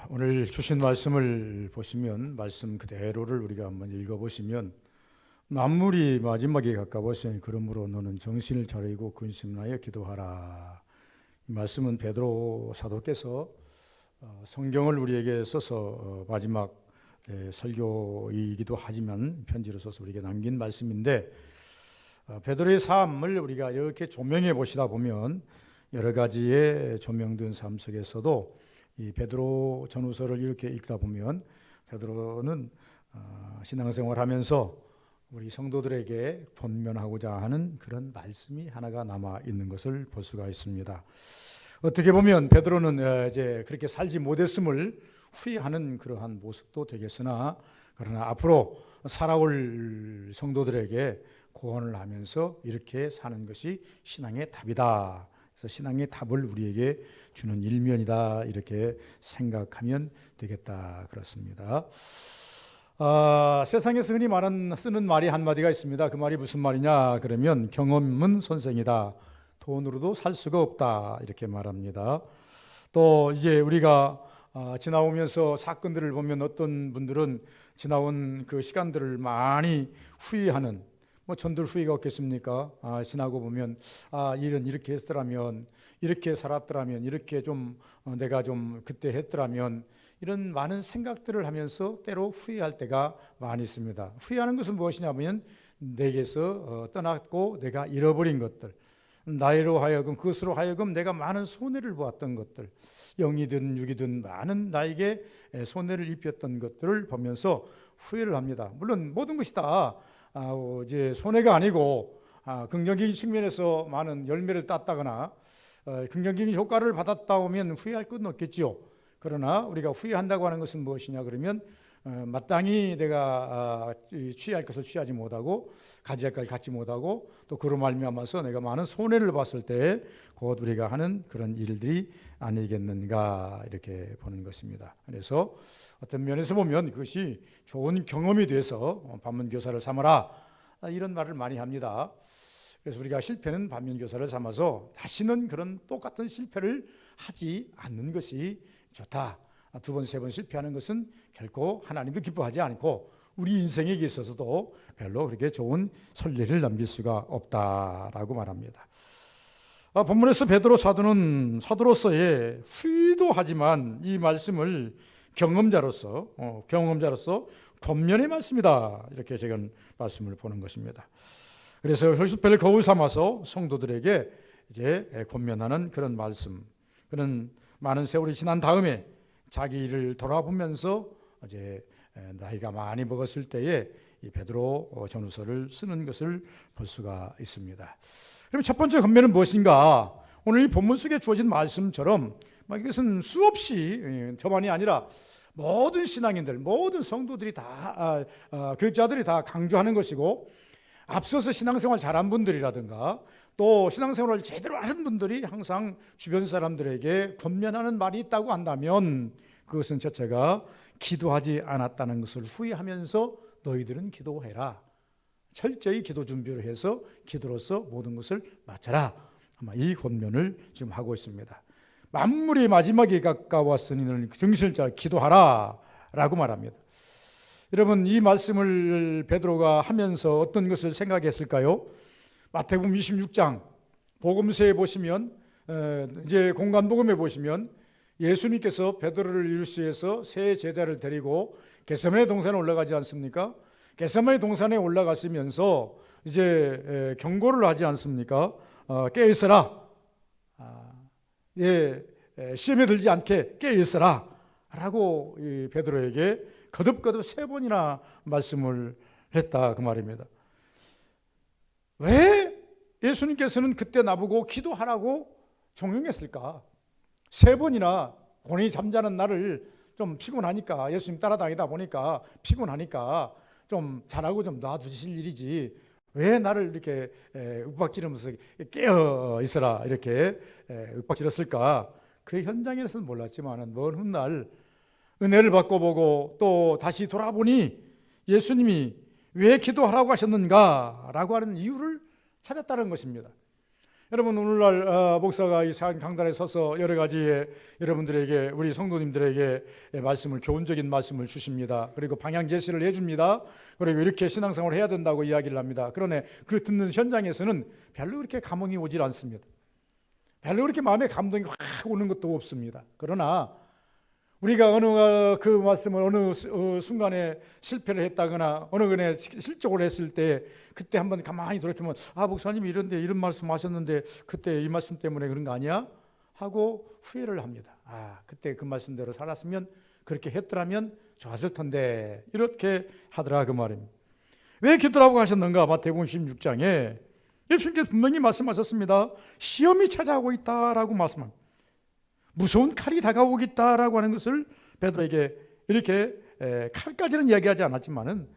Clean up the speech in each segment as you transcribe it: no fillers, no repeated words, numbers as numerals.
오늘 주신 말씀을 보시면 말씀 그대로를 우리가 한번 읽어보시면 만물이 마지막에 가까웠으니 그러므로 너는 정신을 차리고 근심하여 기도하라. 이 말씀은 베드로 사도께서 성경을 우리에게 써서 마지막 설교이기도 하지만 편지로 써서 우리에게 남긴 말씀인데, 베드로의 삶을 우리가 이렇게 조명해 보시다 보면 여러 가지의 조명된 삶 속에서도 이 베드로 전후서를 이렇게 읽다 보면 베드로는 신앙생활하면서 우리 성도들에게 권면하고자 하는 그런 말씀이 하나가 남아 있는 것을 볼 수가 있습니다. 어떻게 보면 베드로는 이제 그렇게 살지 못했음을 후회하는 그러한 모습도 되겠으나, 그러나 앞으로 살아올 성도들에게 고언을 하면서 이렇게 사는 것이 신앙의 답이다. 그래서 신앙의 답을 우리에게 주는 일면이다, 이렇게 생각하면 되겠다, 그렇습니다. 세상에서 흔히 쓰는 말이 한마디가 있습니다. 그 말이 무슨 말이냐 그러면 경험은 선생이다, 돈으로도 살 수가 없다, 이렇게 말합니다. 또 이제 우리가 지나오면서 사건들을 보면 어떤 분들은 지나온 그 시간들을 많이 후회하는, 전들 후회가 없겠습니까? 지나고 보면 일은 이렇게 했더라면, 이렇게 살았더라면, 이렇게 좀 내가 좀 그때 했더라면, 이런 많은 생각들을 하면서 때로 후회할 때가 많이 있습니다. 후회하는 것은 무엇이냐면 내게서 떠났고 내가 잃어버린 것들, 나이로 하여금, 그것으로 하여금 내가 많은 손해를 보았던 것들, 영이든 육이든 많은 나에게 손해를 입혔던 것들을 보면서 후회를 합니다. 물론 모든 것이 다 이제 손해가 아니고 긍정적인 측면에서 많은 열매를 땄다거나 긍정적인 효과를 받았다 오면 후회할 것은 없겠지요. 그러나 우리가 후회한다고 하는 것은 무엇이냐 그러면 마땅히 내가 취할 것을 취하지 못하고 가져야 할 것을 갖지 못하고 또 그로 말미암아서 내가 많은 손해를 봤을 때 곧 우리가 하는 그런 일들이 아니겠는가, 이렇게 보는 것입니다. 그래서 어떤 면에서 보면 그것이 좋은 경험이 돼서 반면교사를 삼아라, 이런 말을 많이 합니다. 그래서 우리가 실패는 반면교사를 삼아서 다시는 그런 똑같은 실패를 하지 않는 것이 좋다. 두 번, 세 번 실패하는 것은 결코 하나님도 기뻐하지 않고 우리 인생에 있어서도 별로 그렇게 좋은 선례를 남길 수가 없다라고 말합니다. 본문에서 베드로 사도는 사도로서의 후회도 하지만 이 말씀을 경험자로서 권면의 말씀이다, 이렇게 제가 말씀을 보는 것입니다. 그래서 혈수패를 거울 삼아서 성도들에게 이제 권면하는 그런 말씀, 그는 많은 세월이 지난 다음에 자기 일을 돌아보면서 이제 나이가 많이 먹었을 때에 이 베드로 전후서를 쓰는 것을 볼 수가 있습니다. 그럼 첫 번째 권면은 무엇인가? 오늘 이 본문 속에 주어진 말씀처럼 이것은 수없이, 저만이 아니라 모든 신앙인들, 모든 성도들이 다 교육자들이 다 강조하는 것이고, 앞서서 신앙생활 잘한 분들이라든가 또 신앙생활을 제대로 하는 분들이 항상 주변 사람들에게 권면하는 말이 있다고 한다면 그것은 첫째가 기도하지 않았다는 것을 후회하면서 너희들은 기도해라, 철저히 기도 준비를 해서 기도로서 모든 것을 마쳐라, 아마 이 권면을 지금 하고 있습니다. 만물이 마지막에 가까웠으니 너는 정신을 차려 기도하라 라고 말합니다. 여러분, 이 말씀을 베드로가 하면서 어떤 것을 생각했을까요? 마태복음 26장 복음서에 보시면, 이제 공간복음에 보시면 예수님께서 베드로를 이루시해서 세 제자를 데리고 겟세마네 동산에 올라가지 않습니까? 겟세마네 동산에 올라가시면서 이제 경고를 하지 않습니까? 깨어 있어라, 시험에 들지 않게 깨어 있어라 라고 베드로에게 거듭거듭 세 번이나 말씀을 했다, 그 말입니다. 왜 예수님께서는 그때 나보고 기도하라고 종용했을까? 세 번이나 고뇌히 잠자는 나를 좀 피곤하니까, 예수님 따라다니다 보니까 피곤하니까 좀 잘하고 좀 놔두실 일이지 왜 나를 이렇게 윽박지르면서 깨어 있어라 이렇게 윽박지렀을까? 그 현장에서는 몰랐지만 먼 훗날 은혜를 받고 보고 또 다시 돌아보니 예수님이 왜 기도하라고 하셨는가 라고 하는 이유를 찾았다는 것입니다. 여러분, 오늘날 목사가 이 강단에 서서 여러 가지의 여러분들에게, 우리 성도님들에게 말씀을, 교훈적인 말씀을 주십니다. 그리고 방향 제시를 해줍니다. 그리고 이렇게 신앙생활을 해야 된다고 이야기를 합니다. 그러나 그 듣는 현장에서는 별로 그렇게 감흥이 오질 않습니다. 별로 그렇게 마음에 감동이 확 오는 것도 없습니다. 그러나 우리가 어느 그 말씀을 어느 순간에 실패를 했다거나 어느 근에 실족을 했을 때, 그때 한번 가만히 돌이켜보면, 목사님이 이런 말씀 하셨는데 그때 이 말씀 때문에 그런 거 아니야? 하고 후회를 합니다. 그때 그 말씀대로 살았으면, 그렇게 했더라면 좋았을 텐데, 이렇게 하더라 그 말입니다. 왜 기도라고 하셨는가? 마태복음 16장에 예수님께서 분명히 말씀하셨습니다. 시험이 찾아오고 있다라고 말씀합니다. 무서운 칼이 다가오겠다라고 하는 것을 베드로에게 이렇게, 칼까지는 이야기하지 않았지만은,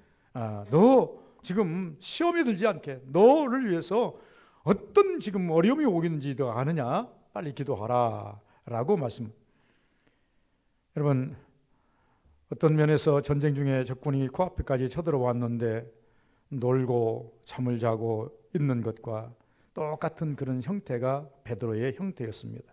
너 지금 시험에 들지 않게, 너를 위해서 어떤 지금 어려움이 오겠는지 너 아느냐? 빨리 기도하라 라고 말씀. 여러분, 어떤 면에서 전쟁 중에 적군이 코앞에까지 쳐들어왔는데 놀고 잠을 자고 있는 것과 똑같은 그런 형태가 베드로의 형태였습니다.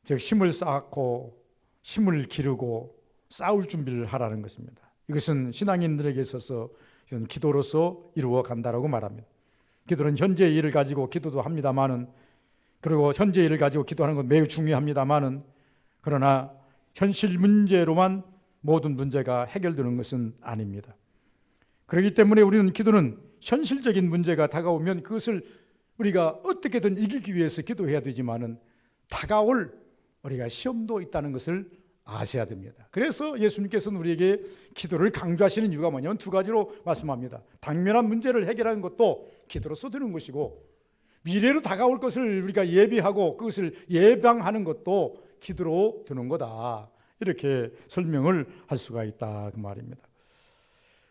즉, 힘을 쌓고 힘을 기르고 싸울 준비를 하라는 것입니다. 이것은 신앙인들에게 있어서 이건 기도로서 이루어 간다라고 말합니다. 기도는 현재의 일을 가지고 기도도 합니다만은, 그리고 현재의 일을 가지고 기도하는 건 매우 중요합니다만은, 그러나 현실 문제로만 모든 문제가 해결되는 것은 아닙니다. 그렇기 때문에 우리는 기도는 현실적인 문제가 다가오면 그것을 우리가 어떻게든 이기기 위해서 기도해야 되지만은, 다가올 우리가 시험도 있다는 것을 아셔야 됩니다. 그래서 예수님께서는 우리에게 기도를 강조하시는 이유가 뭐냐면 두 가지로 말씀합니다. 당면한 문제를 해결하는 것도 기도로서 되는 것이고, 미래로 다가올 것을 우리가 예비하고 그것을 예방하는 것도 기도로 되는 거다. 이렇게 설명을 할 수가 있다 그 말입니다.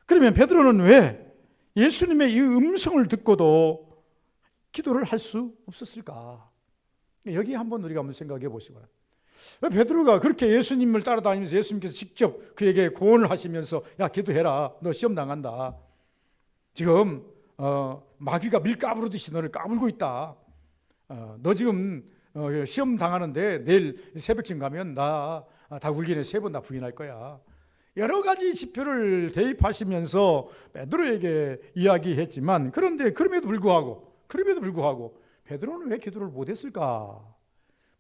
그러면 베드로는 왜 예수님의 이 음성을 듣고도 기도를 할 수 없었을까? 여기 한번 우리가 한번 생각해 보시기 바랍니다. 왜 베드로가 그렇게 예수님을 따라다니면서 예수님께서 직접 그에게 고언을 하시면서, 야, 기도해라, 너 시험 당한다, 지금 마귀가 밀 까부르듯이 너를 까불고 있다, 너 지금 시험 당하는데 내일 새벽쯤 가면 나 다굴기에 3번 다 부인할 거야, 여러 가지 지표를 대입하시면서 베드로에게 이야기했지만, 그런데 그럼에도 불구하고 베드로는 왜 기도를 못했을까?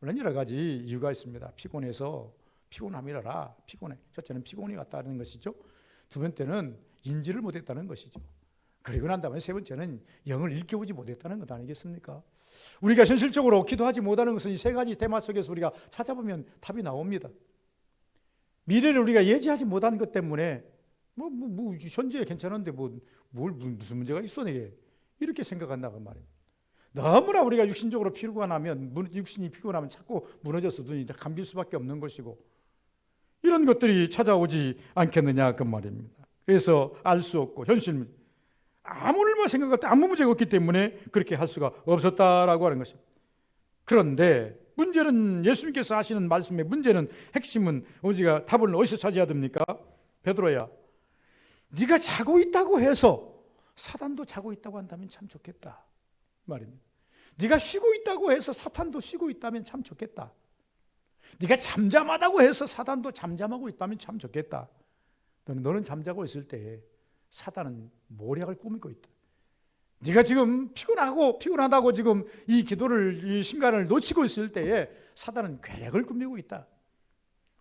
물론 여러 가지 이유가 있습니다. 피곤함이라 피곤해. 첫째는 피곤이 왔다는 것이죠. 두 번째는 인지를 못했다는 것이죠. 그리고 난 다음에 세 번째는 영을 일깨우지 못했다는 것 아니겠습니까? 우리가 현실적으로 기도하지 못하는 것은 이 세 가지 테마 속에서 우리가 찾아보면 답이 나옵니다. 미래를 우리가 예지하지 못한 것 때문에 현재 괜찮은데 무슨 문제가 있어 내게, 이렇게 생각한다고 말입니다. 너무나 우리가 육신적으로 육신이 피곤하면 자꾸 무너져서 눈이 감길 수밖에 없는 것이고, 이런 것들이 찾아오지 않겠느냐 그 말입니다. 그래서 알 수 없고 현실, 아무리 생각할 때 아무 문제가 없기 때문에 그렇게 할 수가 없었다라고 하는 것입니다. 그런데 문제는, 예수님께서 하시는 말씀의 문제는, 핵심은 우리가 답을 어디서 찾아야 됩니까? 베드로야, 네가 자고 있다고 해서 사단도 자고 있다고 한다면 참 좋겠다 말입니다. 네가 쉬고 있다고 해서 사탄도 쉬고 있다면 참 좋겠다. 네가 잠잠하다고 해서 사단도 잠잠하고 있다면 참 좋겠다. 너는 잠자고 있을 때 사단은 모략을 꾸미고 있다. 네가 지금 피곤하다고 지금 이 기도를, 이 신간을 놓치고 있을 때에 사단은 괴력을 꾸미고 있다.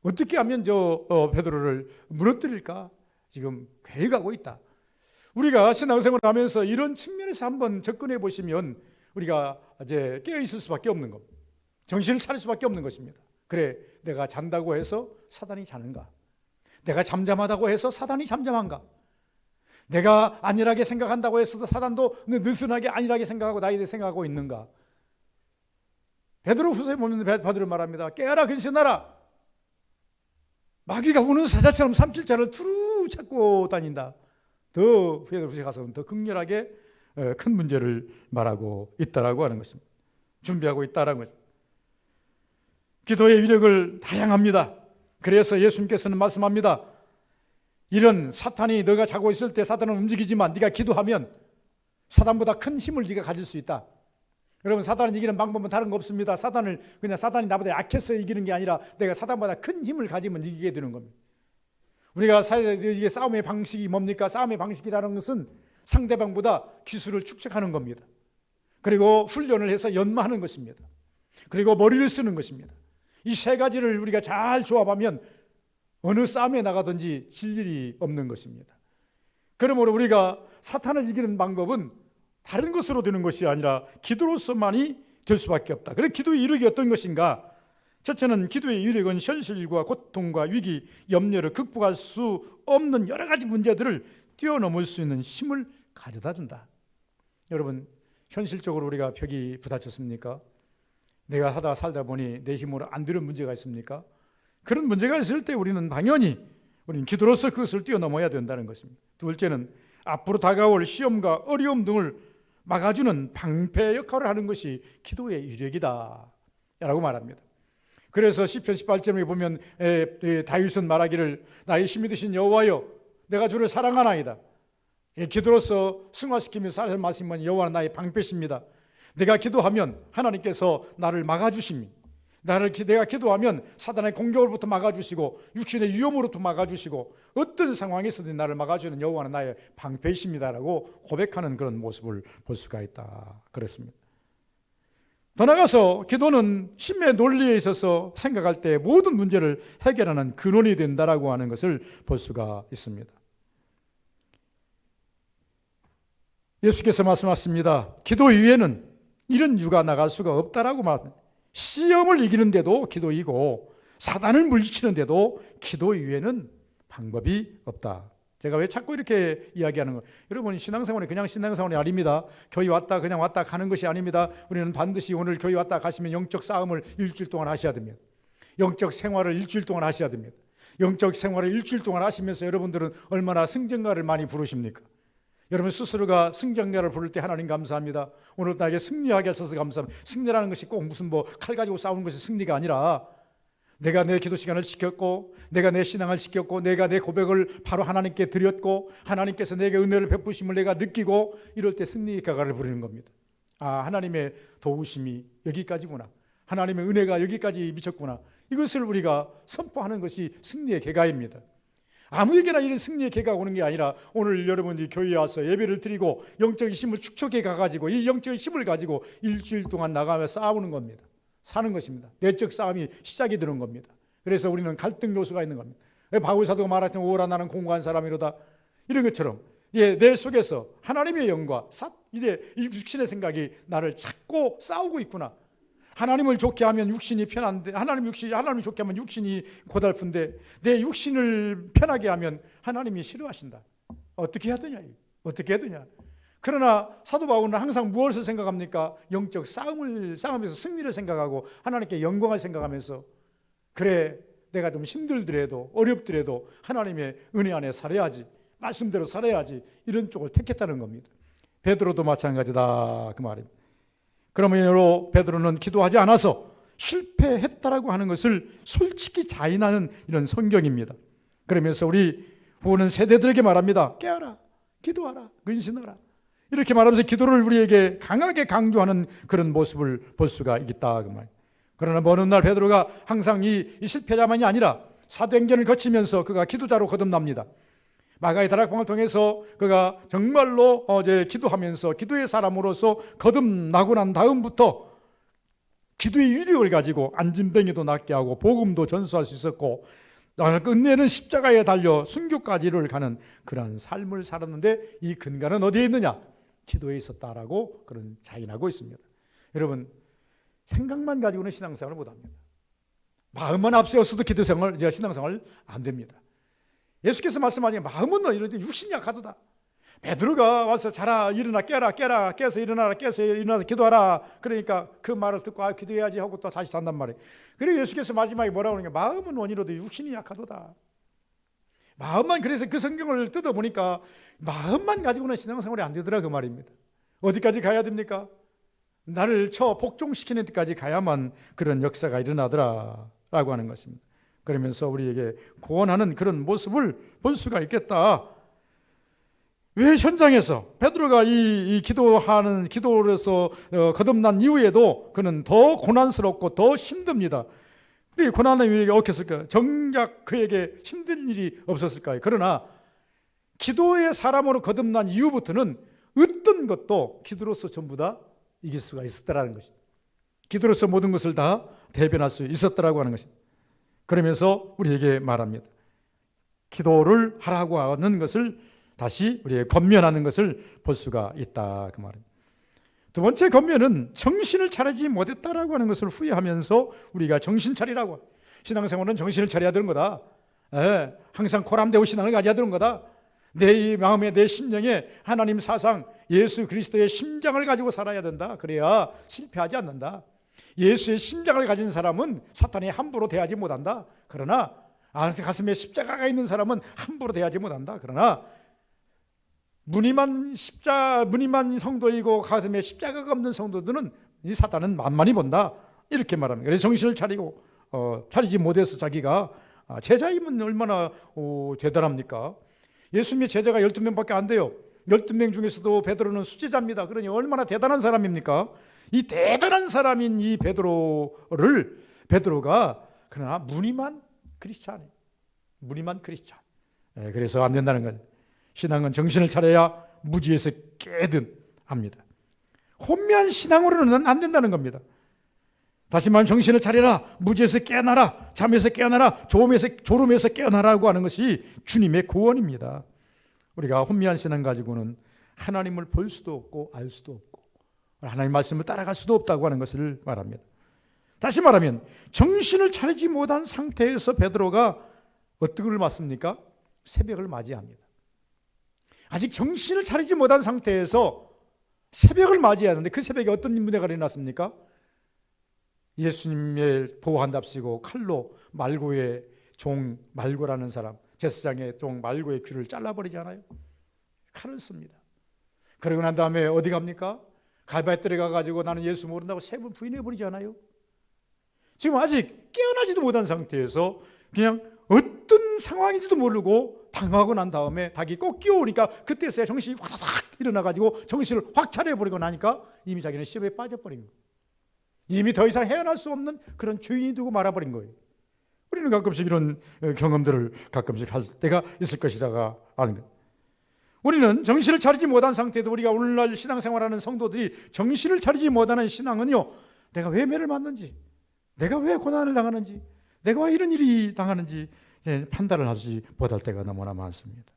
어떻게 하면 베드로를 무너뜨릴까 지금 계획하고 있다. 우리가 신앙생활을 하면서 이런 측면에서 한번 접근해 보시면 우리가 이제 깨어 있을 수밖에 없는 겁니다. 정신을 차릴 수밖에 없는 것입니다. 그래, 내가 잔다고 해서 사단이 자는가? 내가 잠잠하다고 해서 사단이 잠잠한가? 내가 안일하게 생각한다고 해서 사단도 느슨하게 안일하게 생각하고 나에 대해 생각하고 있는가? 베드로후서에 보면 베드로 말합니다. 깨어라 근신하라. 마귀가 우는 사자처럼 삼킬자를 두루 찾고 다닌다. 더 베드로후서에 가서는 더 극렬하게 큰 문제를 말하고 있다라고 하는 것입니다. 준비하고 있다라는 것입니다. 기도의 위력을 다양합니다. 그래서 예수님께서는 말씀합니다. 이런 사탄이 너가 자고 있을 때 사탄은 움직이지만 네가 기도하면 사단보다 큰 힘을 네가 가질 수 있다. 여러분, 사단을 이기는 방법은 다른 거 없습니다. 사단을 그냥 사단이 나보다 약해서 이기는 게 아니라 내가 사단보다 큰 힘을 가지면 이기게 되는 겁니다. 우리가 이게 싸움의 방식이 뭡니까? 싸움의 방식이라는 것은 상대방보다 기술을 축적하는 겁니다. 그리고 훈련을 해서 연마하는 것입니다. 그리고 머리를 쓰는 것입니다. 이 세 가지를 우리가 잘 조합하면 어느 싸움에 나가든지 질 일이 없는 것입니다. 그러므로 우리가 사탄을 이기는 방법은 다른 것으로 되는 것이 아니라 기도로서만이 될 수밖에 없다. 그래서 기도의 이력이 어떤 것인가? 첫째는 기도의 이력은 현실과 고통과 위기, 염려를 극복할 수 없는 여러 가지 문제들을 뛰어넘을 수 있는 힘을 가져다 준다. 여러분, 현실적으로 우리가 벽이 부딪혔습니까? 내가 하다 살다 보니 내 힘으로 안 되는 문제가 있습니까? 그런 문제가 있을 때 우리는 당연히 우리는 기도로서 그것을 뛰어넘어야 된다는 것입니다. 둘째는 앞으로 다가올 시험과 어려움 등을 막아주는 방패 역할을 하는 것이 기도의 위력이다 라고 말합니다. 그래서 시편 18절에 보면 다윗은 말하기를 나의 힘이 되신 여호와여 내가 주를 사랑하나이다. 기도로서 승화시키며 살을 마시면 여호와는 나의 방패십니다. 내가 기도하면 하나님께서 나를 막아주십니다. 내가 기도하면 사단의 공격으로부터 막아주시고 육신의 위험으로부터 막아주시고 어떤 상황에서든 나를 막아주는 여호와는 나의 방패이십니다라고 고백하는 그런 모습을 볼 수가 있다 그랬습니다. 더 나아가서 기도는 심의 논리에 있어서 생각할 때 모든 문제를 해결하는 근원이 된다라고 하는 것을 볼 수가 있습니다. 예수께서 말씀하십니다. 기도 이외에는 이런 유가 나갈 수가 없다라고 말합니다. 시험을 이기는데도 기도이고 사단을 물리치는데도 기도 이외에는 방법이 없다. 제가 왜 자꾸 이렇게 이야기하는 거? 여러분, 신앙생활이 그냥 신앙생활이 아닙니다. 교회 왔다 그냥 왔다 가는 것이 아닙니다. 우리는 반드시 오늘 교회 왔다 가시면 영적 싸움을 일주일 동안 하셔야 됩니다. 영적 생활을 일주일 동안 하셔야 됩니다. 영적 생활을 일주일 동안 하시면서 여러분들은 얼마나 승전가를 많이 부르십니까? 여러분 스스로가 승전가를 부를 때 하나님 감사합니다. 오늘 나에게 승리하게 하셔서 감사합니다. 승리라는 것이 꼭 무슨 칼 가지고 싸우는 것이 승리가 아니라 내가 내 기도 시간을 지켰고 내가 내 신앙을 지켰고 내가 내 고백을 바로 하나님께 드렸고 하나님께서 내게 은혜를 베푸심을 내가 느끼고 이럴 때 승리의 가가를 부르는 겁니다. 하나님의 도우심이 여기까지구나. 하나님의 은혜가 여기까지 미쳤구나. 이것을 우리가 선포하는 것이 승리의 계가입니다. 아무에게나 이런 승리의 계가 오는 게 아니라 오늘 여러분이 교회에 와서 예배를 드리고 영적인 힘을 축적해 가가지고 이 영적인 힘을 가지고 일주일 동안 나가며 싸우는 겁니다. 사는 것입니다. 내적 싸움이 시작이 되는 겁니다. 그래서 우리는 갈등 요소가 있는 겁니다. 바울 사도가 말하자면 오라 나는 공고한 사람이로다 이런 것처럼 내 속에서 하나님의 영과 이제 이 육신의 생각이 나를 찾고 싸우고 있구나. 하나님을 좋게 하면 육신이 편한데 하나님을 좋게 하면 육신이 고달픈데 내 육신을 편하게 하면 하나님이 싫어하신다. 어떻게 해야 되냐? 어떻게 해야 되냐? 그러나 사도 바울은 항상 무엇을 생각합니까? 영적 싸움에서 승리를 생각하고 하나님께 영광을 생각하면서 그래 내가 좀 힘들더라도 어렵더라도 하나님의 은혜 안에 살아야지 말씀대로 살아야지 이런 쪽을 택했다는 겁니다. 베드로도 마찬가지다 그 말입니다. 그러므로 베드로는 기도하지 않아서 실패했다라고 하는 것을 솔직히 자인하는 이런 성경입니다. 그러면서 우리 보는 세대들에게 말합니다. 깨어라, 기도하라, 근신하라 이렇게 말하면서 기도를 우리에게 강하게 강조하는 그런 모습을 볼 수가 있다 그 말. 그러나 어느 날 베드로가 항상 이 실패자만이 아니라 사도행전을 거치면서 그가 기도자로 거듭납니다. 마가의 다락방을 통해서 그가 정말로 기도하면서 기도의 사람으로서 거듭나고 난 다음부터 기도의 위력을 가지고 안진뱅이도 낫게 하고 복음도 전수할 수 있었고 끝내는 십자가에 달려 순교까지를 가는 그러한 삶을 살았는데 이 근간은 어디에 있느냐? 기도에 있었다라고 그런 자인하고 있습니다. 여러분 생각만 가지고는 신앙생활을 못합니다. 마음만 앞세웠어도 신앙생활 안 됩니다. 예수께서 말씀하시니 마음은 이런데 육신이 약하도다. 베드로가 와서 자라 일어나 깨라 깨서 일어나라 깨서 일어나서 기도하라. 그러니까 그 말을 듣고 기도해야지 하고 또 다시 잔단 말이에요. 그리고 예수께서 마지막에 뭐라고 하는 게 마음은 원이로도 육신이 약하도다. 마음만 그래서 그 성경을 뜯어보니까 마음만 가지고는 신앙생활이 안 되더라 그 말입니다. 어디까지 가야 됩니까? 나를 복종시키는 데까지 가야만 그런 역사가 일어나더라라고 하는 것입니다. 그러면서 우리에게 구원하는 그런 모습을 볼 수가 있겠다. 왜 현장에서 베드로가 이 기도로서 거듭난 이후에도 그는 더 고난스럽고 더 힘듭니다. 이 고난의 위기가 어떻겠을까요? 정작 그에게 힘든 일이 없었을까요? 그러나 기도의 사람으로 거듭난 이후부터는 어떤 것도 기도로서 전부 다 이길 수가 있었다라는 것입니다. 기도로서 모든 것을 다 대변할 수 있었다라고 하는 것입니다. 그러면서 우리에게 말합니다. 기도를 하라고 하는 것을 다시 우리에게 권면하는 것을 볼 수가 있다, 그 말입니다. 두 번째 권면은 정신을 차리지 못했다라고 하는 것을 후회하면서 우리가 정신 차리라고. 신앙생활은 정신을 차려야 되는 거다. 항상 코람되고 신앙을 가져야 되는 거다. 내 마음에, 내 심령에 하나님 사상, 예수 그리스도의 심장을 가지고 살아야 된다. 그래야 실패하지 않는다. 예수의 심장을 가진 사람은 사탄이 함부로 대하지 못한다. 그러나 가슴에 십자가가 있는 사람은 함부로 대하지 못한다. 그러나 무늬만 성도이고 가슴에 십자가가 없는 성도들은 이 사탄은 만만히 본다. 이렇게 말합니다. 그래서 정신을 차리고 차리지 못해서 자기가 제자이면 얼마나 대단합니까? 예수님의 제자가 12명밖에 안 돼요. 12명 중에서도 베드로는 수제자입니다. 그러니 얼마나 대단한 사람입니까? 이 대단한 사람인 이 베드로가 그러나 무늬만 크리스찬이에요. 무늬만 크리스찬. 그래서 안 된다는 건, 신앙은 정신을 차려야 무지에서 깨든 합니다. 혼미한 신앙으로는 안 된다는 겁니다. 다시 말하면 정신을 차려라, 무지에서 깨어나라, 잠에서 깨어나라, 졸음에서 깨어나라고 하는 것이 주님의 구원입니다. 우리가 혼미한 신앙 가지고는 하나님을 볼 수도 없고 알 수도 없고 하나님 말씀을 따라갈 수도 없다고 하는 것을 말합니다. 다시 말하면 정신을 차리지 못한 상태에서 베드로가 어떤 걸 맞습니까? 새벽을 맞이합니다. 아직 정신을 차리지 못한 상태에서 새벽을 맞이하는데 그 새벽에 어떤 문제가 일어났습니까? 예수님을 보호한답시고 칼로 말고의 종 말고라는 사람, 제사장의 종 말고의 귀를 잘라버리잖아요. 칼을 씁니다. 그러고 난 다음에 어디 갑니까? 갈바에뜰에 가가지고 나는 예수 모른다고 세 번 부인해버리잖아요. 지금 아직 깨어나지도 못한 상태에서 그냥 어떤 상황인지도 모르고 당하고 난 다음에 닭이 꼭 끼어오니까 그때서야 정신이 확 일어나가지고 정신을 확 차려버리고 나니까 이미 자기는 시험에 빠져버린 거예요. 이미 더 이상 헤어날 수 없는 그런 죄인이 되고 말아버린 거예요. 우리는 가끔씩 이런 경험들을 가끔씩 할 때가 있을 것이다가 아는 거예요. 우리는 정신을 차리지 못한 상태에도 우리가 오늘날 신앙생활하는 성도들이 정신을 차리지 못하는 신앙은요, 내가 왜 매를 맞는지, 내가 왜 고난을 당하는지, 내가 왜 이런 일이 당하는지 판단을 하지 못할 때가 너무나 많습니다.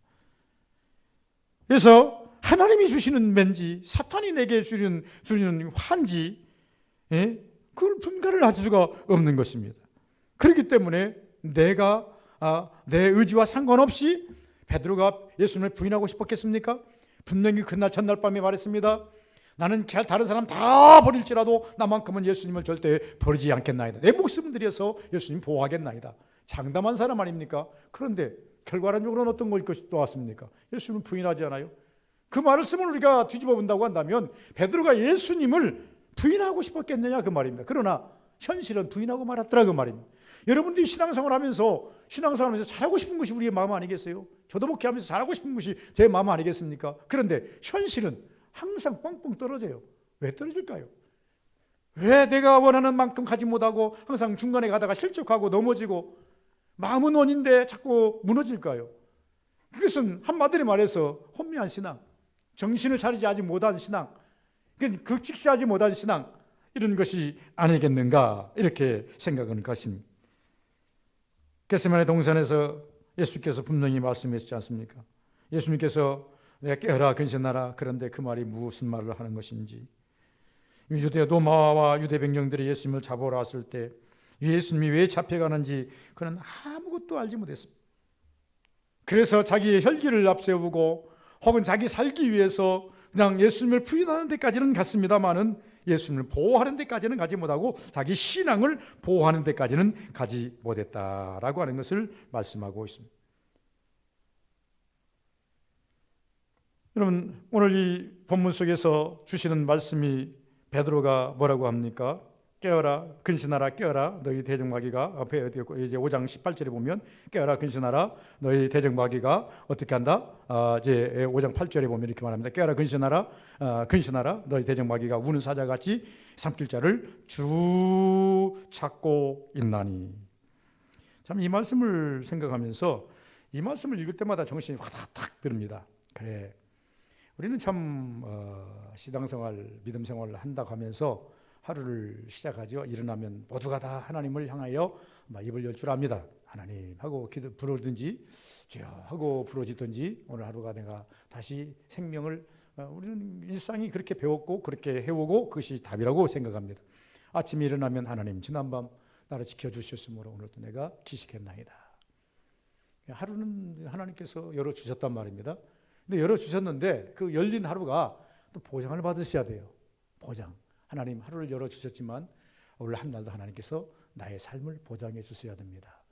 그래서 하나님이 주시는 매인지 사탄이 내게 주는 화인지 그걸 분간을 할 수가 없는 것입니다. 그렇기 때문에 내가 내 의지와 상관없이 베드로가 예수님을 부인하고 싶었겠습니까? 분명히 그날 전날 밤에 말했습니다. 나는 다른 사람 다 버릴지라도 나만큼은 예수님을 절대 버리지 않겠나이다. 내 목숨을 들여서 예수님 보호하겠나이다. 장담한 사람 아닙니까? 그런데 결과론적으로는 어떤 걸 또 왔습니까? 예수님을 부인하지 않아요. 그 말씀을 우리가 뒤집어 본다고 한다면 베드로가 예수님을 부인하고 싶었겠느냐 그 말입니다. 그러나 현실은 부인하고 말았더라 그 말입니다. 여러분들이 신앙생활하면서 잘하고 싶은 것이 우리의 마음 아니겠어요? 저도 목회하면서 잘하고 싶은 것이 제 마음 아니겠습니까? 그런데 현실은 항상 뻥뻥 떨어져요. 왜 떨어질까요? 왜 내가 원하는 만큼 가지 못하고 항상 중간에 가다가 실족하고 넘어지고 마음은 원인데 자꾸 무너질까요? 그것은 한마디로 말해서 혼미한 신앙, 정신을 차리지 아직 못한 신앙, 극직시하지 못한 신앙, 이런 것이 아니겠는가 이렇게 생각하는 것입니다. 겟세마네 동산에서 예수께서 분명히 말씀하셨지 않습니까? 예수님께서 내가 깨어라 근신하라, 그런데 그 말이 무슨 말을 하는 것인지, 유대 로마와 유대 백령들이 예수님을 잡으러 왔을 때 예수님이 왜 잡혀가는지 그는 아무것도 알지 못했습니다. 그래서 자기의 혈기를 앞세우고 혹은 자기 살기 위해서 그냥 예수님을 부인하는 데까지는 갔습니다마는 예수님을 보호하는 데까지는 가지 못하고 자기 신앙을 보호하는 데까지는 가지 못했다라고 하는 것을 말씀하고 있습니다. 여러분, 오늘 이 본문 속에서 주시는 말씀이 베드로가 뭐라고 합니까? 깨어라 근신하라 깨어라 너희 대적마귀가 앞에 어디 이제 5장 18절에 보면 깨어라 근신하라 너희 대적마귀가 어떻게 한다? 이제 5장 8절에 보면 이렇게 말합니다. 깨어라 근신하라 근신하라 너희 대적마귀가 우는 사자같이 삼킬 자를 주 찾고 있나니. 참 이 말씀을 생각하면서 이 말씀을 읽을 때마다 정신이 확탁 듭니다. 그래 우리는 참 신앙생활 믿음생활을 한다고 하면서 하루를 시작하죠. 일어나면 모두가 다 하나님을 향하여 입을 열 줄 압니다. 하나님 하고 기도 부르든지 주여 하고 부르짖든지 오늘 하루가 내가 다시 생명을 우리는 일상이 그렇게 배웠고 그렇게 해오고 그것이 답이라고 생각합니다. 아침에 일어나면 하나님 지난밤 나를 지켜주셨으므로 오늘도 내가 기식했나이다. 하루는 하나님께서 열어주셨단 말입니다. 근데 열어주셨는데 그 열린 하루가 또 보장을 받으셔야 돼요. 보장. 하나님 하루를 열어주셨지만 오늘 한 날도 하나님께서 나의 삶을 보장해 주셔야 됩니다.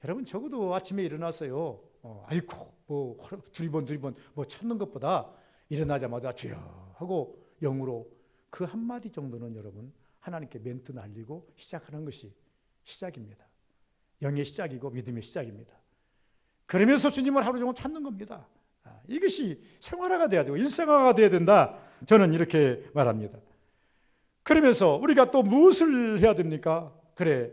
여러분 적어도 아침에 일어나서요. 아이고 뭐 두리번 뭐 찾는 것보다 일어나자마자 주여 하고 영으로 그 한마디 정도는 여러분 하나님께 멘트 날리고 시작하는 것이 시작입니다. 영의 시작이고 믿음의 시작입니다. 그러면서 주님을 하루 종일 찾는 겁니다. 이것이 생활화가 돼야 되고 일상화가 돼야 된다. 저는 이렇게 말합니다. 그러면서 우리가 또 무엇을 해야 됩니까? 그래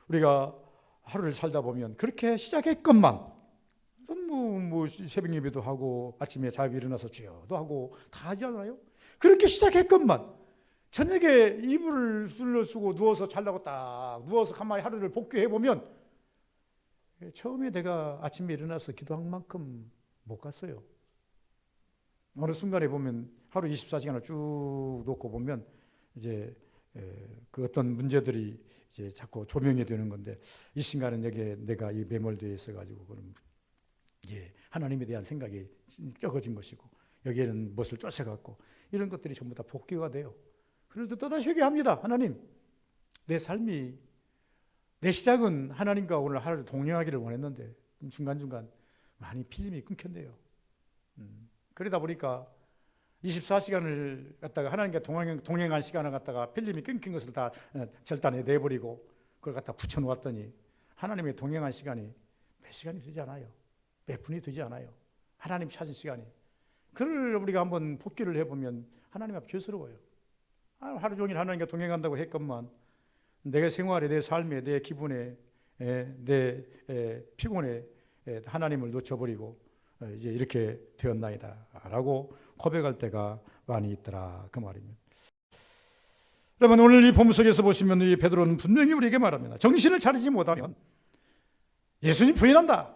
우리가 하루를 살다 보면 그렇게 시작했건만 뭐 새벽 예배도 하고 아침에 자유 일어나서 주여도 하고 다 하지 않아요? 그렇게 시작했건만 저녁에 이불을 둘러쓰고 누워서 자려고 딱 누워서 가만히 하루를 복귀해 보면 처음에 내가 아침에 일어나서 기도한 만큼 못 갔어요. 어느 순간에 보면 하루 24시간을 쭉 놓고 보면 이제 그 어떤 문제들이 이제 자꾸 조명이 되는 건데 이 순간은 여기에 내가 이 매몰되어 있어 가지고 그럼 이제 하나님에 대한 생각이 적어진 것이고 여기에는 무엇을 쫓아갔고 이런 것들이 전부 다 복귀가 돼요. 그래도 또다시 회개합니다. 하나님 내 삶이 내 시작은 하나님과 오늘 하루를 동행하기를 원했는데 중간중간 많이 필름이 끊겼네요. 그러다 보니까 24시간을 갖다가 하나님과 동행한 시간을 갖다가 필름이 끊긴 것을 다 절단해 내버리고 그걸 갖다 붙여놓았더니 하나님의 동행한 시간이 몇 시간이 되지 않아요. 몇 분이 되지 않아요. 하나님 찾은 시간이. 그걸 우리가 한번 복기를 해보면 하나님 앞 죄스러워요. 하루 종일 하나님과 동행한다고 했건만 내 생활에 내 삶에 내 기분에 내 피곤에 하나님을 놓쳐버리고 이제 이렇게 되었나이다 라고 고백할 때가 많이 있더라 그 말입니다. 여러분 오늘 이 본문 속에서 보시면 이 베드로는 분명히 우리에게 말합니다. 정신을 차리지 못하면 예수님 부인한다.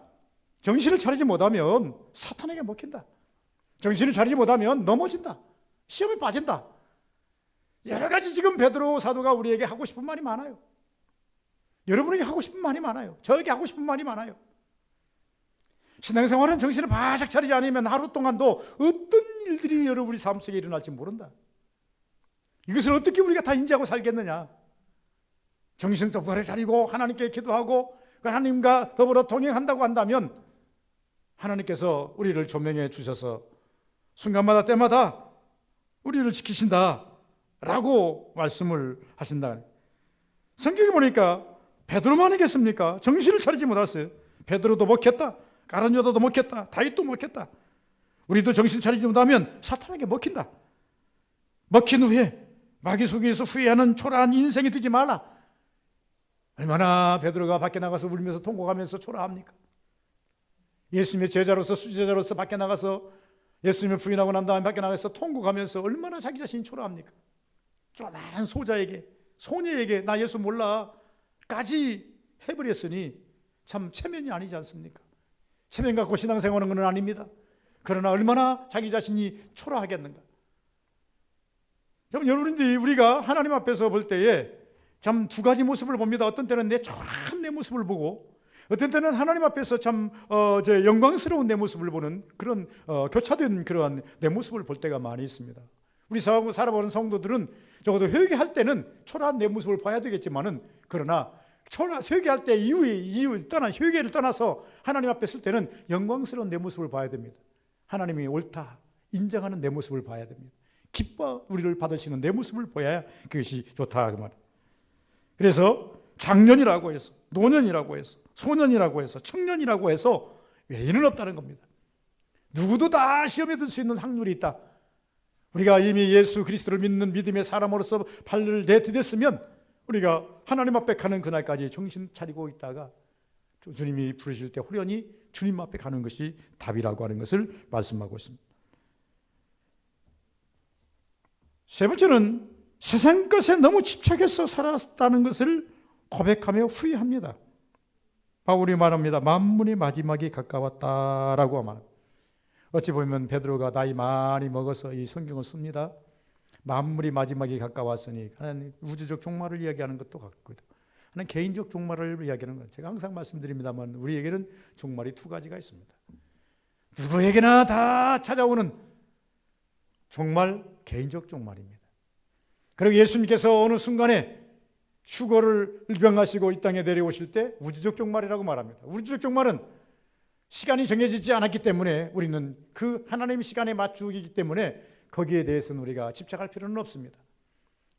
정신을 차리지 못하면 사탄에게 먹힌다. 정신을 차리지 못하면 넘어진다. 시험에 빠진다. 여러 가지 지금 베드로 사도가 우리에게 하고 싶은 말이 많아요. 여러분에게 하고 싶은 말이 많아요. 저에게 하고 싶은 말이 많아요. 신앙생활은 정신을 바짝 차리지 않으면 하루 동안도 어떤 일들이 여러분의 삶 속에 일어날지 모른다. 이것을 어떻게 우리가 다 인지하고 살겠느냐. 정신 똑바로 차리고 하나님께 기도하고 하나님과 더불어 동행한다고 한다면 하나님께서 우리를 조명해 주셔서 순간마다 때마다 우리를 지키신다 라고 말씀을 하신다. 성경에 보니까 베드로만이겠습니까? 정신을 차리지 못했어요. 베드로도 먹혔다. 가룟 유다도 먹혔다. 다윗도 먹혔다. 우리도 정신 차리지 못하면 사탄에게 먹힌다. 먹힌 후에 마귀 속에서 후회하는 초라한 인생이 되지 말라. 얼마나 베드로가 밖에 나가서 울면서 통곡하면서 초라합니까? 예수님의 제자로서 수제자로서 밖에 나가서 예수님을 부인하고 난 다음에 밖에 나가서 통곡하면서 얼마나 자기 자신이 초라합니까? 조그마한 소자에게 소녀에게 나 예수 몰라까지 해버렸으니 참 체면이 아니지 않습니까? 체면 갖고 신앙생활하는 건 아닙니다. 그러나 얼마나 자기 자신이 초라하겠는가. 여러분들이 우리가 하나님 앞에서 볼 때에 참 두 가지 모습을 봅니다. 어떤 때는 내 초라한 내 모습을 보고 어떤 때는 하나님 앞에서 참 영광스러운 내 모습을 보는 그런 교차된 그러한 내 모습을 볼 때가 많이 있습니다. 우리 살아보는 성도들은 적어도 회개할 때는 초라한 내 모습을 봐야 되겠지만은 그러나 회개할 때 이유 떠나 회개를 떠나서 하나님 앞에 설 때는 영광스러운 내 모습을 봐야 됩니다. 하나님이 옳다 인정하는 내 모습을 봐야 됩니다. 기뻐 우리를 받으시는 내 모습을 보아야 그것이 좋다 그 말. 그래서 장년이라고 해서, 노년이라고 해서, 소년이라고 해서, 청년이라고 해서 외인은 없다는 겁니다. 누구도 다 시험에 들 수 있는 확률이 있다. 우리가 이미 예수 그리스도를 믿는 믿음의 사람으로서 발을 내디뎠으면 우리가 하나님 앞에 가는 그날까지 정신 차리고 있다가 주님이 부르실 때 호련히 주님 앞에 가는 것이 답이라고 하는 것을 말씀하고 있습니다. 세 번째는 세상 것에 너무 집착해서 살았다는 것을 고백하며 후회합니다. 바울이 말합니다. 만물의 마지막이 가까웠다라고 말합니다. 어찌 보면 베드로가 나이 많이 먹어서 이 성경을 씁니다. 만물이 마지막이 가까웠으니 하나는 우주적 종말을 이야기하는 것도 같고요. 하나는 개인적 종말을 이야기하는 것. 제가 항상 말씀드립니다만 우리에게는 종말이 두 가지가 있습니다. 누구에게나 다 찾아오는 종말, 개인적 종말입니다. 그리고 예수님께서 어느 순간에 휴거를 일병하시고 이 땅에 내려오실 때 우주적 종말이라고 말합니다. 우주적 종말은 시간이 정해지지 않았기 때문에 우리는 그 하나님의 시간에 맞추기 때문에 거기에 대해서는 우리가 집착할 필요는 없습니다.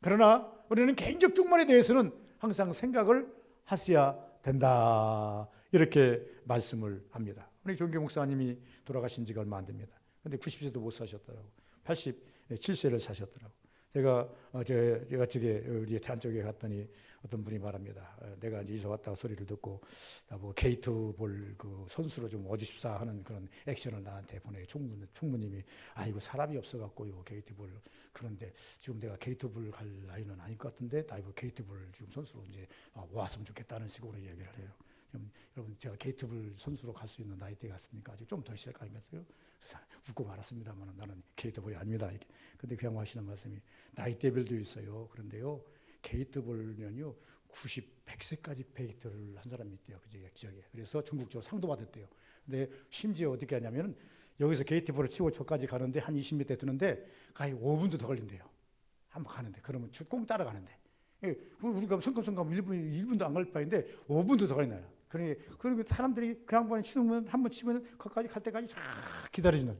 그러나 우리는 개인적 종말에 대해서는 항상 생각을 하셔야 된다. 이렇게 말씀을 합니다. 우리 종교 목사님이 돌아가신 지가 얼마 안 됩니다. 그런데 90세도 못 사셨더라고. 87세를 사셨더라고. 제가 저쪽에 우리 대한 쪽에 갔더니 어떤 분이 말합니다. 내가 이제 이사 왔다고 소리를 듣고 나보고 게이트볼 그 선수로 좀 오십사 하는 그런 액션을 나한테 보내. 총무님이 아이고 사람이 없어갖고요 게이트볼. 그런데 지금 내가 게이트볼 갈 나이는 아닐 것 같은데 나이고 게이트볼 지금 선수로 이제 왔으면 좋겠다는 식으로 얘기를 해요. 여러분 제가 게이트볼 선수로 갈 수 있는 나이대 같습니까? 아직 좀 더 있을 까 하면서요. 웃고 말았습니다만 나는 게이트볼이 아닙니다. 근데 그냥 하시는 말씀이 나이대별도 있어요. 그런데요 게이트볼은요 90, 100세까지 게이트를 한 사람이 있대요. 그 지역에. 그래서 전국적으로 상도 받았대요. 근데 심지어 어떻게 하냐면 여기서 게이트볼을 치고 저까지 가는데 한 20m 드는데 거의 5분도 더 걸린대요. 한번 가는데 그러면 꼭 따라가는데 우리가 성큼성큼 1분도 안 걸릴 바인데 5분도 더 걸리나요? 그러면 사람들이 그 양반이 치면 한번 치면 거기까지 갈 때까지 쫙 기다리는.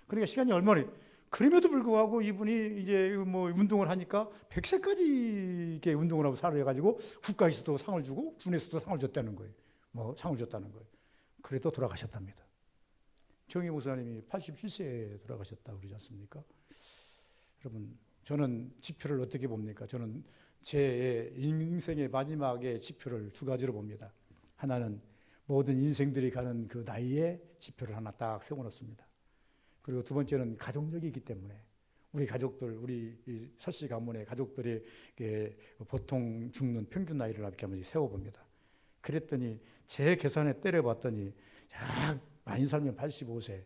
그러니까 시간이 얼마나. 그럼에도 불구하고 이분이 이제 뭐 운동을 하니까 100세까지 이렇게 운동을 하고 살아가지고 국가에서도 상을 주고 군에서도 상을 줬다는 거예요. 뭐 상을 줬다는 거예요. 그래도 돌아가셨답니다. 정희 목사님이 87세에 돌아가셨다고 그러지 않습니까? 여러분, 저는 지표를 어떻게 봅니까? 저는 제 인생의 마지막에 지표를 두 가지로 봅니다. 하나는 모든 인생들이 가는 그 나이에 지표를 하나 딱 세워놓습니다. 그리고 두 번째는 가족력이기 때문에 우리 가족들, 우리 서씨 가문의 가족들이 보통 죽는 평균 나이를 이렇게 한번 세워봅니다. 그랬더니 제 계산에 때려봤더니 약 많이 살면 85세,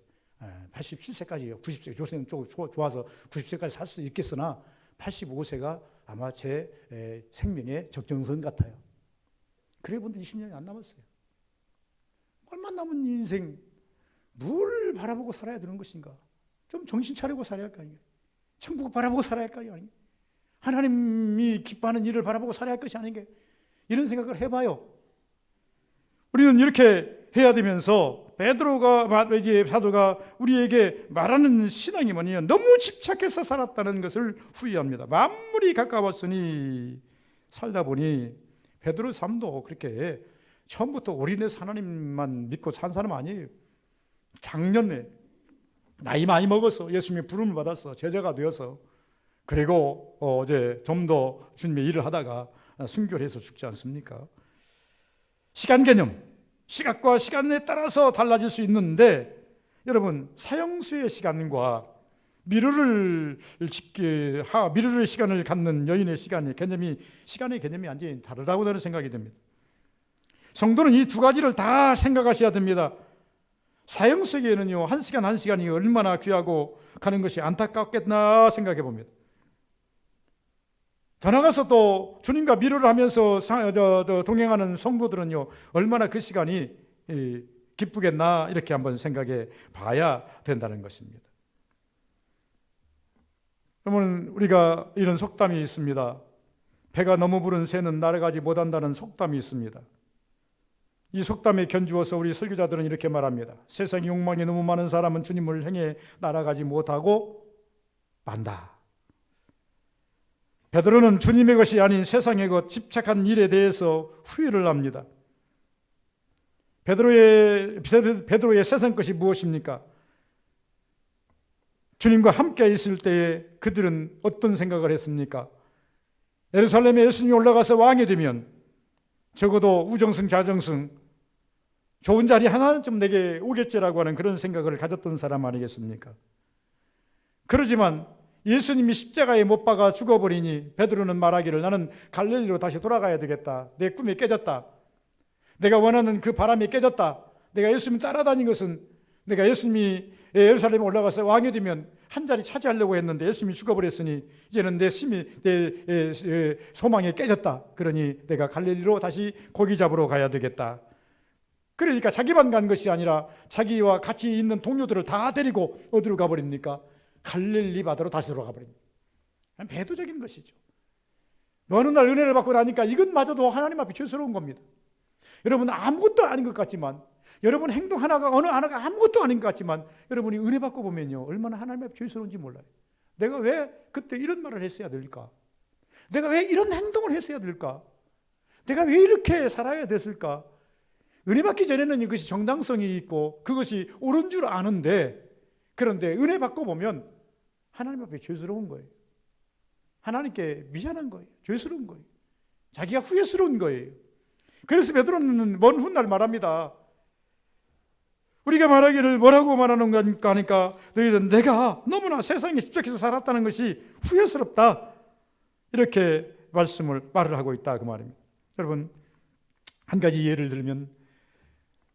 87세까지 90세, 요새는 좀 좋아서 90세까지 살 수도 있겠으나 85세가 아마 제 생명의 적정선 같아요. 그래 본 지 20년이 안 남았어요. 얼마 남은 인생 뭘 바라보고 살아야 되는 것인가? 좀 정신 차리고 살아야 할 거 아니에요. 천국 바라보고 살아야 할 거 아니에요. 하나님이 기뻐하는 일을 바라보고 살아야 할 것이 아닌가? 이런 생각을 해봐요. 우리는 이렇게 해야 되면서 사도가 우리에게 말하는 신앙이 뭐냐? 너무 집착해서 살았다는 것을 후회합니다. 만물이 가까웠으니 살다 보니 베드로 삶도 그렇게 처음부터 올인해서 하나님만 믿고 산 사람 아니에요. 작년에 나이 많이 먹어서 예수님의 부름을 받아서 제자가 되어서 그리고 이제 좀 더 주님의 일을 하다가 순교해서 죽지 않습니까? 시간 개념, 시각과 시간에 따라서 달라질 수 있는데 여러분 사형수의 시간과 미루를 시간을 갖는 여인의 시간의 개념이 완전히 다르다고 저는 생각이 됩니다. 성도는 이 두 가지를 다 생각하셔야 됩니다. 사형수에게는요, 한 시간 한 시간이 얼마나 귀하고 가는 것이 안타깝겠나 생각해 봅니다. 더 나가서 또 주님과 미루를 하면서 동행하는 성도들은요, 얼마나 그 시간이 기쁘겠나 이렇게 한번 생각해 봐야 된다는 것입니다. 그러면 우리가 이런 속담이 있습니다. 배가 너무 부른 새는 날아가지 못한다는 속담이 있습니다. 이 속담에 견주어서 우리 설교자들은 이렇게 말합니다. 세상 욕망이 너무 많은 사람은 주님을 향해 날아가지 못하고 만다. 베드로는 주님의 것이 아닌 세상의 것, 집착한 일에 대해서 후회를 합니다. 베드로의 세상 것이 무엇입니까? 주님과 함께 있을 때에 그들은 어떤 생각을 했습니까? 예루살렘에 예수님이 올라가서 왕이 되면 적어도 우정승 좌정승 좋은 자리 하나는 좀 내게 오겠지라고 하는 그런 생각을 가졌던 사람 아니겠습니까? 그러지만 예수님이 십자가에 못 박아 죽어버리니 베드로는 말하기를 나는 갈릴리로 다시 돌아가야 되겠다. 내 꿈이 깨졌다. 내가 원하는 그 바람이 깨졌다. 내가 예수님 따라다닌 것은 내가 예수님이 예루살렘에 올라가서 왕이 되면 한 자리 차지하려고 했는데 예수님이 죽어버렸으니 이제는 내 소망이 깨졌다. 그러니 내가 갈릴리로 다시 고기 잡으러 가야 되겠다. 그러니까 자기만 간 것이 아니라 자기와 같이 있는 동료들을 다 데리고 어디로 가버립니까? 갈릴리 바다로 다시 돌아가 버립니다. 배도적인 것이죠. 어느 날 은혜를 받고 나니까 이것마저도 하나님 앞에 죄스러운 겁니다. 여러분 아무것도 아닌 것 같지만, 여러분 행동 하나가 어느 하나가 아무것도 아닌 것 같지만, 여러분이 은혜 받고 보면요 얼마나 하나님 앞에 죄스러운지 몰라요. 내가 왜 그때 이런 말을 했어야 될까? 내가 왜 이런 행동을 했어야 될까? 내가 왜 이렇게 살아야 됐을까? 은혜 받기 전에는 이것이 정당성이 있고 그것이 옳은 줄 아는데, 그런데 은혜 받고 보면 하나님 앞에 죄스러운 거예요. 하나님께 미안한 거예요. 죄스러운 거예요. 자기가 후회스러운 거예요. 그래서 베드로는 먼 훗날 말합니다. 우리가 말하기를 뭐라고 말하는 거니까 하니까 너희들은 내가 너무나 세상에 집착해서 살았다는 것이 후회스럽다. 이렇게 말을 하고 있다 그 말입니다. 여러분 한 가지 예를 들면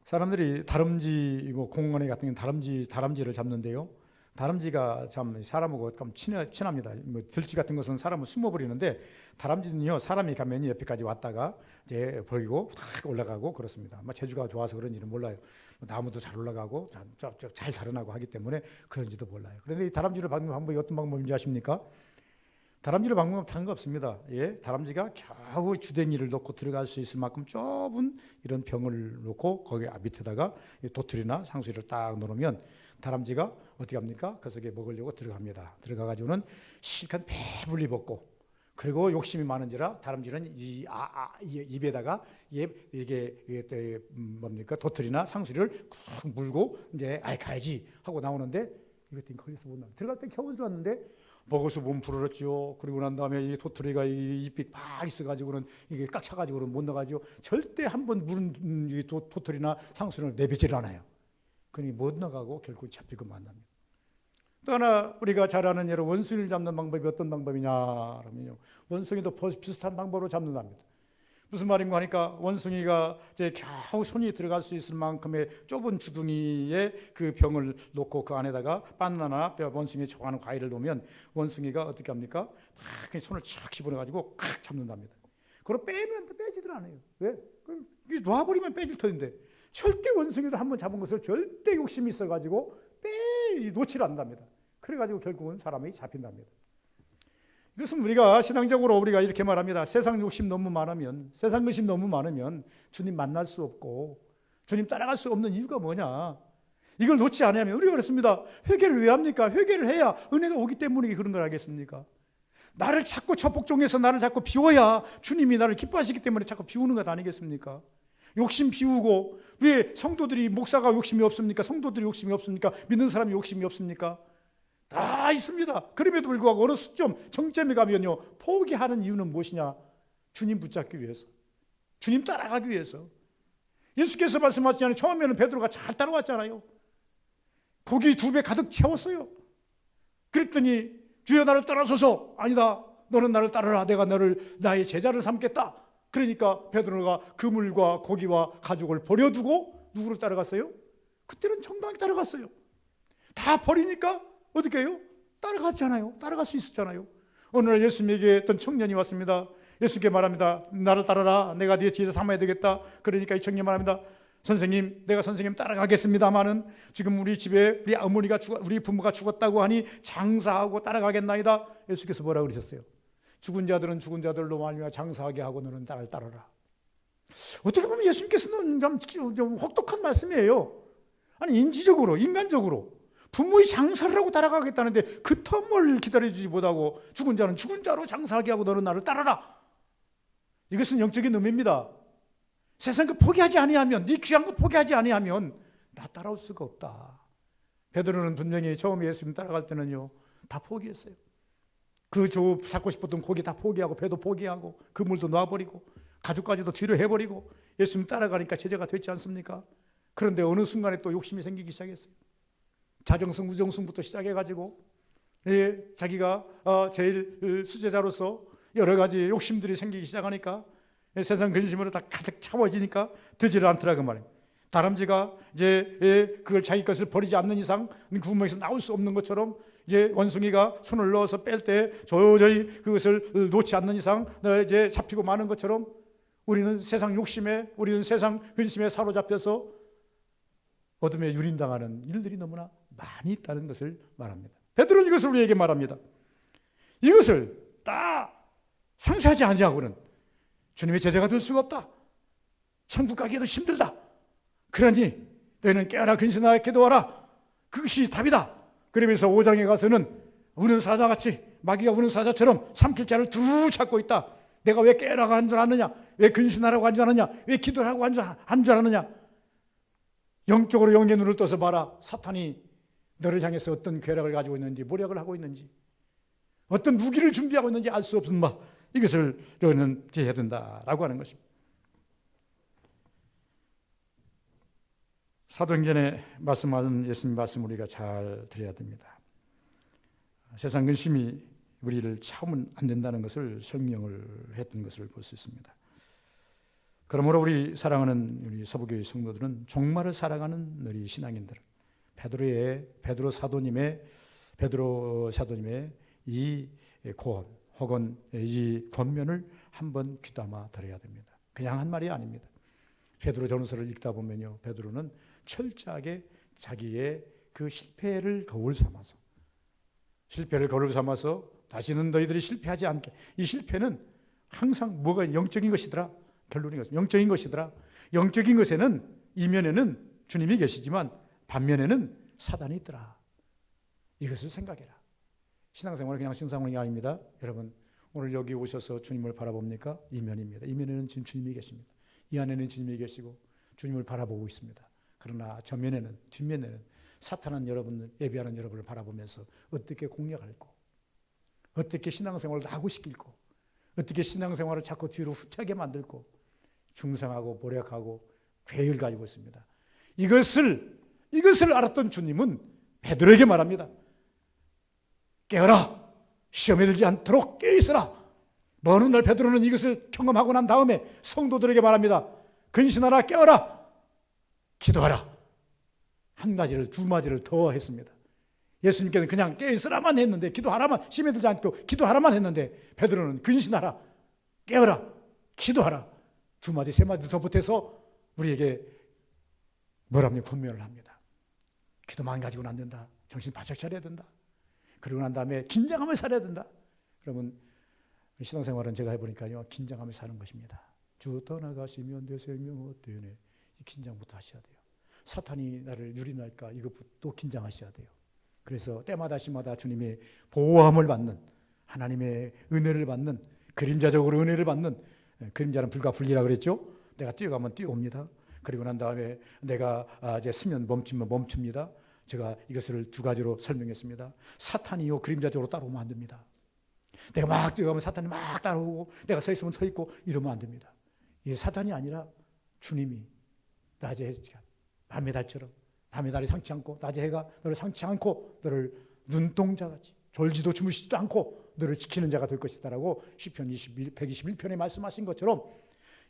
사람들이 다람쥐 공원에 같은 경우는 다람쥐를 잡는데요. 다람쥐가 참 사람하고 좀 친합니다. 들쥐 같은 것은 사람을 숨어버리는데 다람쥐는요 사람이 가면 옆에까지 왔다가 이제 버리고 탁 올라가고 그렇습니다. 아마 재주가 좋아서 그런지는 몰라요. 나무도 잘 올라가고 잘 자라나고 하기 때문에 그런지도 몰라요. 그런데 이 다람쥐를 잡는 방법이 어떤 방법인지 아십니까? 다람쥐를 방법은 다른 거 없습니다. 예, 다람쥐가 겨우 주댕이를 넣고 들어갈 수 있을 만큼 좁은 이런 병을 놓고 거기 밑에다가 도토리나 상수리를 딱 놓으면 다람쥐가 어떻게 합니까? 그 속에 먹으려고 들어갑니다. 들어가가지고는 실컷 배불리 먹고, 그리고 욕심이 많은지라 다람쥐는 입에다가 이게 뭡니까? 도토리나 상수리를 쿡 물고 이제 가야지 하고 나오는데 이것도 거기서 못 나와. 들어갈 때 겨우 들어왔는데 먹어서 몸 부러졌죠. 그리고 난 다음에 이 도토리가 이 잎이 팍 있어가지고는 이게 꽉 차가지고는 못 나가죠. 절대 한번 물은 이 도토리나 상수리를 내뱉질 않아요. 그러니 못 나가고 결국 잡히고 만납니다. 또 하나 우리가 잘 아는 예로 원숭이를 잡는 방법이 어떤 방법이냐 그러면요, 원숭이도 비슷한 방법으로 잡는답니다. 무슨 말인가 하니까 원숭이가 이제 겨우 손이 들어갈 수 있을 만큼의 좁은 주둥이에 그 병을 놓고 그 안에다가 바나나 원숭이 좋아하는 과일을 놓으면 원숭이가 어떻게 합니까? 딱 손을 착 집어넣어가지고 칵 잡는답니다. 그걸 빼면 빼지들 않아요. 왜? 놔버리면 빼질 터인데 절대 원숭이도 한번 잡은 것을 절대 욕심이 있어가지고 놓지를 않는답니다. 그래가지고 결국은 사람이 잡힌답니다. 이것은 우리가 신앙적으로 우리가 이렇게 말합니다. 세상 욕심 너무 많으면, 세상 것이 너무 많으면 주님 만날 수 없고 주님 따라갈 수 없는 이유가 뭐냐? 이걸 놓지 않으면 우리가 그렇습니다. 회개를 왜 합니까? 회개를 해야 은혜가 오기 때문에 그런 걸 하겠습니까? 나를 자꾸 처복종해서 나를 자꾸 비워야 주님이 나를 기뻐하시기 때문에 자꾸 비우는 것 아니겠습니까? 욕심 비우고, 왜 성도들이 목사가 욕심이 없습니까? 성도들이 욕심이 없습니까? 믿는 사람이 욕심이 없습니까? 다 있습니다. 그럼에도 불구하고 어느 시점 정점에 가면요 포기하는 이유는 무엇이냐? 주님 붙잡기 위해서, 주님 따라가기 위해서. 예수께서 말씀하시잖아요. 처음에는 베드로가 잘 따라왔잖아요. 고기 2배 가득 채웠어요. 그랬더니 주여 나를 따라서서, 아니다 너는 나를 따르라, 내가 너를 나의 제자를 삼겠다. 그러니까 베드로가 그물과 고기와 가죽을 버려두고 누구를 따라갔어요? 그때는 정당히 따라갔어요. 다 버리니까 어떻게 해요? 따라갔잖아요. 따라갈 수 있었잖아요. 어느 날 예수님에게 어떤 청년이 왔습니다. 예수님께 말합니다. 나를 따라라, 내가 네 제자 삼아야 되겠다. 그러니까 이 청년이 말합니다. 선생님, 내가 선생님 따라가겠습니다마는 지금 우리 집에 우리 어머니가 우리 부모가 죽었다고 하니 장사하고 따라가겠나이다. 예수께서 뭐라고 그러셨어요? 죽은 자들은 죽은 자들로 말미암아 장사하게 하고 너는 나를 따르라. 어떻게 보면 예수님께서는 좀 혹독한 말씀이에요. 아니 인지적으로, 인간적으로 부모의 장사를 하고 따라가겠다는데 그 텀을 기다려주지 못하고 죽은 자는 죽은 자로 장사하게 하고 너는 나를 따라라. 이것은 영적인 의미입니다. 세상 거 포기하지 아니하면, 네 귀한 거 포기하지 아니하면 나 따라올 수가 없다. 베드로는 분명히 처음에 예수님 따라갈 때는요 다 포기했어요. 그 잡고 싶었던 고기 다 포기하고 배도 포기하고 그물도 놔버리고 가죽까지도 뒤로 해버리고 예수님 따라가니까 제자가 됐지 않습니까? 그런데 어느 순간에 또 욕심이 생기기 시작했어요. 자정승 우정승부터 시작해가지고 자기가 제일 수제자로서 여러 가지 욕심들이 생기기 시작하니까 세상 근심으로 다 가득 차워지니까 되지를 않더라 그 말이에요. 다람쥐가 이제 그걸 자기 것을 버리지 않는 이상 구멍에서 나올 수 없는 것처럼 이제 원숭이가 손을 넣어서 뺄 때 도저히 그것을 놓지 않는 이상 이제 잡히고 마는 것처럼 우리는 세상 욕심에, 우리는 세상 근심에 사로잡혀서 어둠에 유린당하는 일들이 너무나 많이 있다는 것을 말합니다. 베드로는 이것을 우리에게 말합니다. 이것을 다 상쇄하지 아니하고는 주님의 제자가 될 수가 없다. 천국 가기에도 힘들다. 그러니 너희는 깨어나 근신하여 기도하라. 그것이 답이다. 그러면서 5장에 가서는 우는 사자같이, 마귀가 우는 사자처럼 삼킬 자를 두루 찾고 있다. 내가 왜 깨어나고 한 줄 아느냐, 왜 근신하라고 한 줄 아느냐, 왜 기도하라고 한 줄 아느냐. 영적으로 영의 눈을 떠서 봐라. 사탄이 너를 향해서 어떤 괴력을 가지고 있는지, 모략을 하고 있는지, 어떤 무기를 준비하고 있는지 알 수 없은 바, 이것을 너는 제해야 된다라고 하는 것입니다. 사도행전에 말씀하는 예수님 말씀 우리가 잘 들어야 됩니다. 세상 근심이 우리를 참으면 안 된다는 것을 설명을 했던 것을 볼 수 있습니다. 그러므로 우리 사랑하는 우리 서부교회 성도들은 종말을 살아가는 우리 신앙인들, 베드로 사도님의 이 고언 혹은 이 권면을 한번 귀담아 들어야 됩니다. 그냥 한 말이 아닙니다. 베드로 전서를 읽다 보면요, 베드로는 철저하게 자기의 그 실패를 거울 삼아서 다시는 너희들이 실패하지 않게, 이 실패는 항상 뭐가 영적인 것이더라. 결론이 영적인 것이더라. 영적인 것에는 이면에는 주님이 계시지만 반면에는 사단이 있더라. 이것을 생각해라. 신앙생활은 그냥 신앙생활이 아닙니다. 여러분, 오늘 여기 오셔서 주님을 바라봅니까? 이면입니다. 이면에는 지금 주님이 계십니다. 이 안에는 주님이 계시고 주님을 바라보고 있습니다. 그러나 전면에는, 뒷면에는 사탄은 여러분을, 예배하는 여러분을 바라보면서 어떻게 공략할고, 어떻게 신앙생활을 하고 시킬고, 어떻게 신앙생활을 자꾸 뒤로 후퇴하게 만들고 중상하고 모략하고 괴를 가지고 있습니다. 이것을 알았던 주님은 베드로에게 말합니다. 깨어라. 시험에 들지 않도록 깨어있어라. 어느 날 베드로는 이것을 경험하고 난 다음에 성도들에게 말합니다. 근신하라, 깨어라, 기도하라. 한 가지를, 두 마디를 더 했습니다. 예수님께서는 그냥 깨어있으라만 했는데, 기도하라만, 시험에 들지 않고 기도하라만 했는데, 베드로는 근신하라, 깨어라, 기도하라, 두 마디, 세 마디 더 보태서 우리에게 뭐랍니까? 권면을 합니다. 기도만 가지고는 안 된다. 정신 바짝 차려야 된다. 그러고 난 다음에 긴장하며 살아야 된다. 그러면 신앙생활은 제가 해보니까요, 긴장하며 사는 것입니다. 주 떠나가시면 내 생명 어때네. 이 긴장부터 하셔야 돼요. 사탄이 나를 유린할까, 이것부터 긴장하셔야 돼요. 그래서 때마다 시마다 주님의 보호함을 받는, 하나님의 은혜를 받는, 그림자적으로 은혜를 받는, 그림자는 불과 분리라 그랬죠. 내가 뛰어가면 뛰어옵니다. 그리고 난 다음에 내가 이제 쓰면 멈추면 멈춥니다. 제가 이것을 두 가지로 설명했습니다. 사탄이요, 그림자적으로 따라오면 안 됩니다. 내가 막 뛰어가면 사탄이 막 따라오고, 내가 서 있으면 서 있고 이러면 안 됩니다. 이게 사탄이 아니라 주님이 낮에 밤의 달처럼, 밤의 달이 상치 않고 낮에 해가 너를 상치 않고 너를 눈동자같이 졸지도 주무시지도 않고 너를 지키는 자가 될 것이다라고 시편 121편에 말씀하신 것처럼,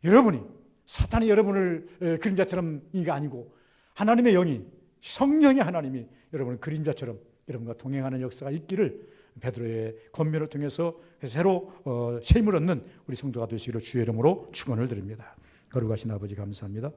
여러분이 사탄이 여러분을 그림자처럼 이가 아니고 하나님의 영이, 성령의 하나님이 여러분을 그림자처럼 여러분과 동행하는 역사가 있기를 베드로의 권면을 통해서 새로 새 힘을 얻는 우리 성도가 되시기를 주의 이름으로 축원을 드립니다. 거룩하신 아버지 감사합니다.